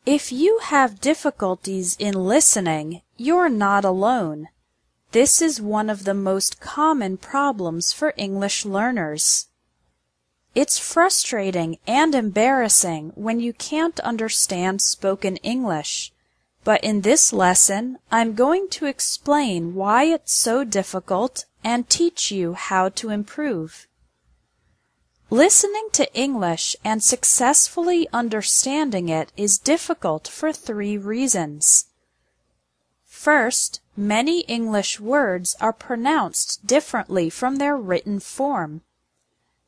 If you have difficulties in listening, you're not alone. This is one of the most common problems for English learners. It's frustrating and embarrassing when you can't understand spoken English, but in this lesson, I'm going to explain why it's so difficult and teach you how to improve. Listening to English and successfully understanding it is difficult for 3 reasons. First, many English words are pronounced differently from their written form.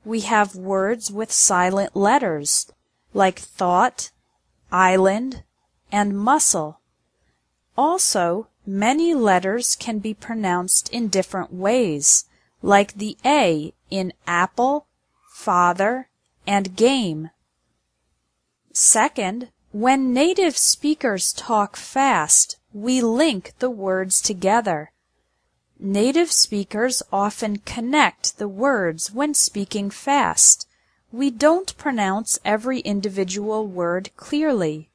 We have words with silent letters, like thought, island, and muscle. Also, many letters can be pronounced in different ways, like the A in apple, father, and game. Second, when native speakers talk fast, we link the words together. Native speakers often connect the words when speaking fast. We don't pronounce every individual word clearly.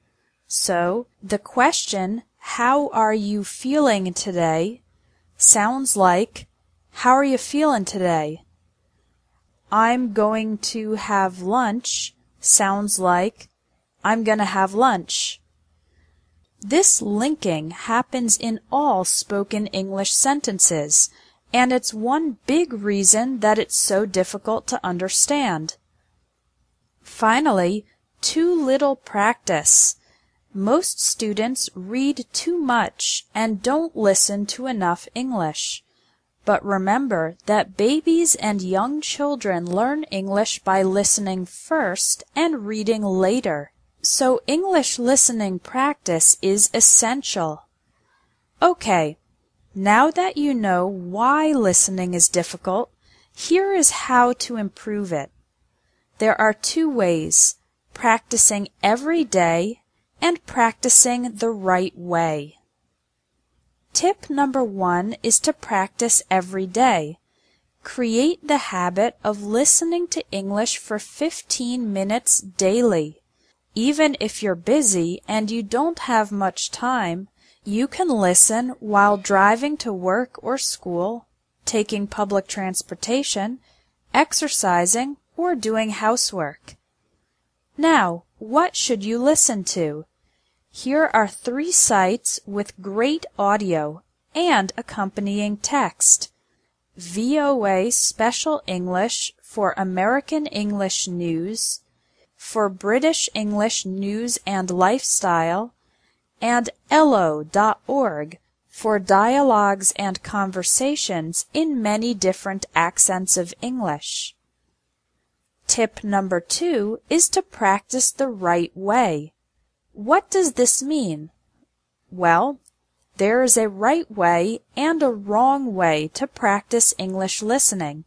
So, the question, "How are you feeling today?" sounds like, "How are you feeling today?" "I'm going to have lunch" sounds like, "I'm gonna have lunch." This linking happens in all spoken English sentences, and it's one big reason that it's so difficult to understand. Finally, too little practice. Most students read too much and don't listen to enough English. But remember that babies and young children learn English by listening first and reading later. So English listening practice is essential. Okay, now that you know why listening is difficult, here is how to improve it. There are 2 ways, practicing every day and practicing the right way. Tip number 1 is to practice every day. Create the habit of listening to English for 15 minutes daily. Even if you're busy and you don't have much time, you can listen while driving to work or school, taking public transportation, exercising, or doing housework. Now, what should you listen to? Here are 3 sites with great audio and accompanying text. VOA Special English for American English News, for British English News and Lifestyle, and elo.org for dialogues and conversations in many different accents of English. Tip number 2 is to practice the right way. What does this mean? Well, there is a right way and a wrong way to practice English listening.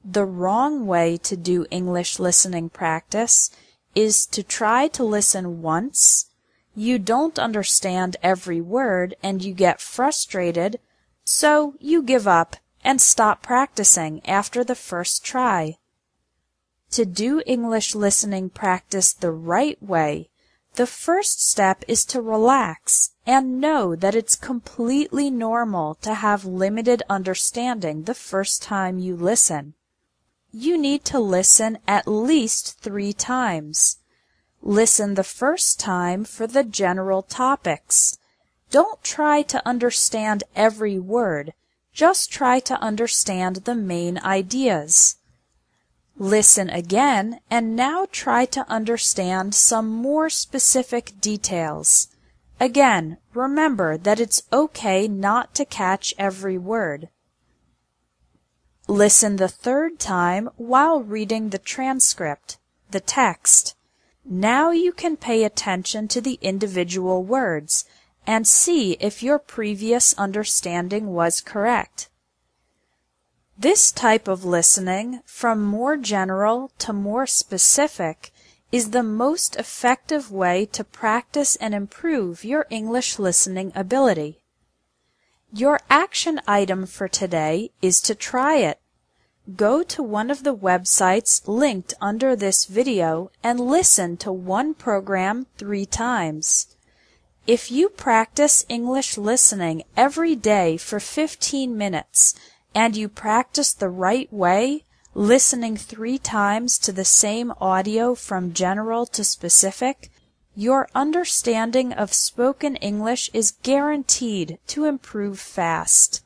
The wrong way to do English listening practice is to try to listen once, you don't understand every word and you get frustrated, so you give up and stop practicing after the first try. To do English listening practice the right way, the first step is to relax and know that it's completely normal to have limited understanding the first time you listen. You need to listen at least 3 times. Listen the first time for the general topics. Don't try to understand every word, just try to understand the main ideas. Listen again and now try to understand some more specific details. Again, remember that it's okay not to catch every word. Listen the 3rd time while reading the transcript, the text. Now you can pay attention to the individual words and see if your previous understanding was correct. This type of listening, from more general to more specific, is the most effective way to practice and improve your English listening ability. Your action item for today is to try it. Go to one of the websites linked under this video and listen to one program 3 times. If you practice English listening every day for 15 minutes and you practice the right way, listening 3 times to the same audio from general to specific, your understanding of spoken English is guaranteed to improve fast.